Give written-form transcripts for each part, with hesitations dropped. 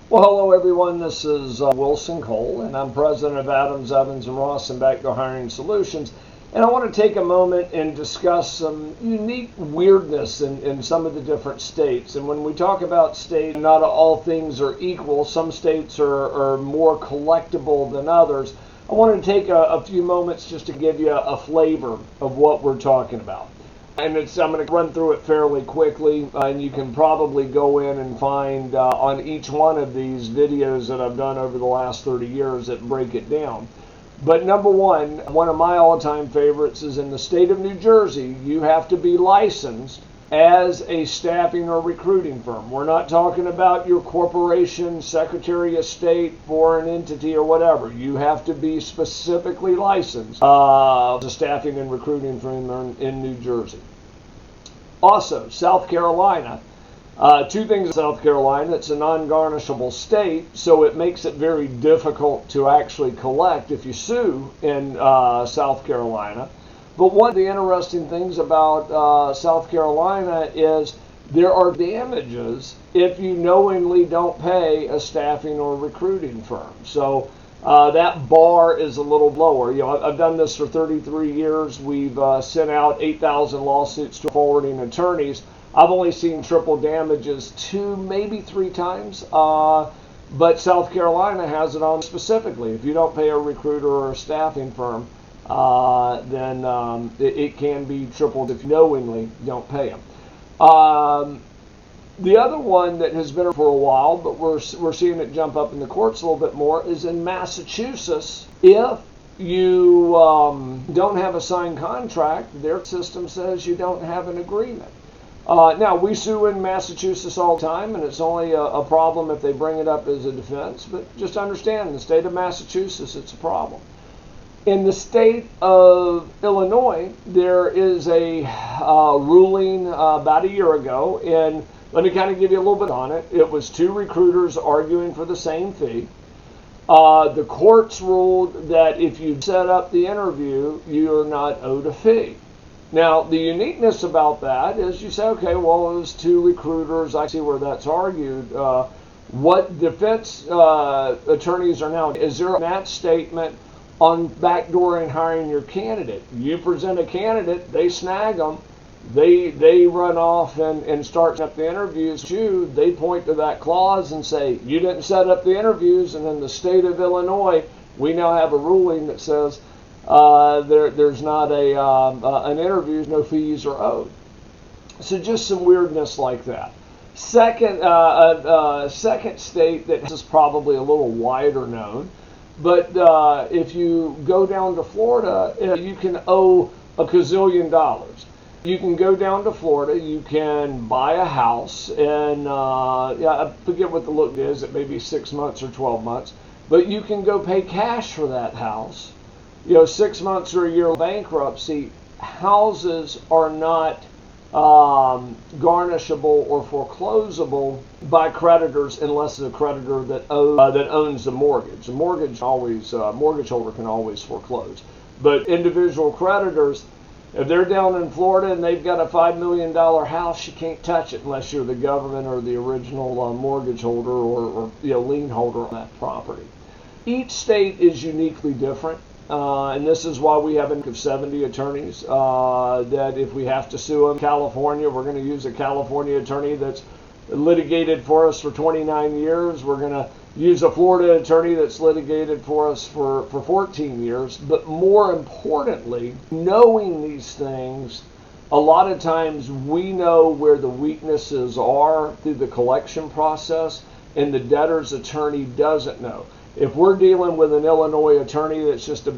Well, hello everyone. This is Wilson Cole, and I'm president of Adams, Evans, and Ross and Backdoor Hiring Solutions. And I want to take a moment and discuss some unique weirdness in some of the different states. And when we talk about states, not all things are equal. Some states are more collectible than others. I want to take a few moments just to give you a flavor of what we're talking about. And I'm going to run through it fairly quickly, and you can probably go in and find on each one of these videos that I've done over the last 30 years that break it down. But number one of my all-time favorites is in the state of New Jersey, you have to be licensed as a staffing or recruiting firm. We're not talking about your corporation, Secretary of State, foreign entity, or whatever. You have to be specifically licensed as a staffing and recruiting firm in New Jersey. Also, South Carolina. Two things in South Carolina. It's a non-garnishable state, so it makes it very difficult to actually collect if you sue in South Carolina. But one of the interesting things about South Carolina is there are damages if you knowingly don't pay a staffing or recruiting firm. So that bar is a little lower. You know, I've done this for 33 years. We've sent out 8,000 lawsuits to forwarding attorneys. I've only seen triple damages 2, maybe 3 times. But South Carolina has it on specifically. If you don't pay a recruiter or a staffing firm, then it can be tripled if you knowingly don't pay them. The other one that has been for a while, but we're seeing it jump up in the courts a little bit more, is in Massachusetts. If you don't have a signed contract, their system says you don't have an agreement. Now, we sue in Massachusetts all the time, and it's only a problem if they bring it up as a defense. But just understand, in the state of Massachusetts, it's a problem. In the state of Illinois, there is a ruling about a year ago, and let me kind of give you a little bit on it. It was 2 recruiters arguing for the same fee. The courts ruled that if you set up the interview, you are not owed a fee. Now, the uniqueness about that is you say, okay, well, it was 2 recruiters. I see where that's argued. What defense attorneys are now, is there a match statement on backdooring hiring your candidate? You present a candidate, they snag them, they run off and start up the interviews. They point to that clause and say, you didn't set up the interviews, and in the state of Illinois, we now have a ruling that says there's not an interview, no fees are owed. So just some weirdness like that. Second state that is probably a little wider known, but if you go down to Florida, you can owe a gazillion dollars. You can go down to Florida, you can buy a house, and I forget what the look is, it may be 6 months or 12 months, but you can go pay cash for that house. 6 months or a year of bankruptcy, houses are not garnishable or foreclosable by creditors unless it's a creditor that owns the mortgage. The mortgage holder can always foreclose. But individual creditors, if they're down in Florida and they've got a $5 million house, you can't touch it unless you're the government or the original mortgage holder or lien holder on that property. Each state is uniquely different. And this is why we have a 70 attorneys that if we have to sue in California, we're going to use a California attorney that's litigated for us for 29 years. We're going to use a Florida attorney that's litigated for us for 14 years. But more importantly, knowing these things, a lot of times we know where the weaknesses are through the collection process, and the debtor's attorney doesn't know. If we're dealing with an Illinois attorney that's just a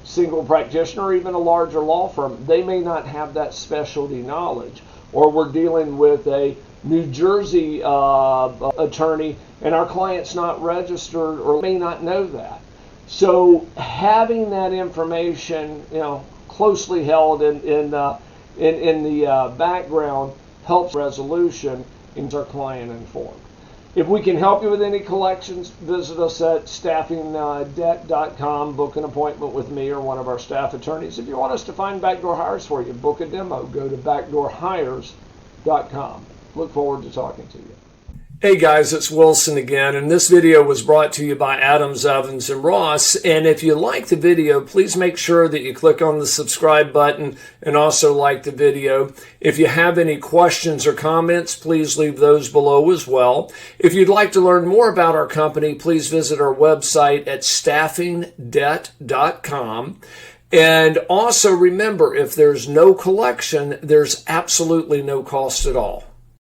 single practitioner, or even a larger law firm, they may not have that specialty knowledge. Or we're dealing with a New Jersey attorney, and our client's not registered or may not know that. So having that information, closely held in the background helps resolution and keeps our client informed. If we can help you with any collections, visit us at staffingdebt.com. Book an appointment with me or one of our staff attorneys. If you want us to find backdoor hires for you, book a demo. Go to backdoorhires.com. Look forward to talking to you. Hey guys, it's Wilson again, and this video was brought to you by Adams, Evans, and Ross. And if you like the video, please make sure that you click on the subscribe button and also like the video. If you have any questions or comments, please leave those below as well. If you'd like to learn more about our company, please visit our website at staffingdebt.com. And also remember, if there's no collection, there's absolutely no cost at all.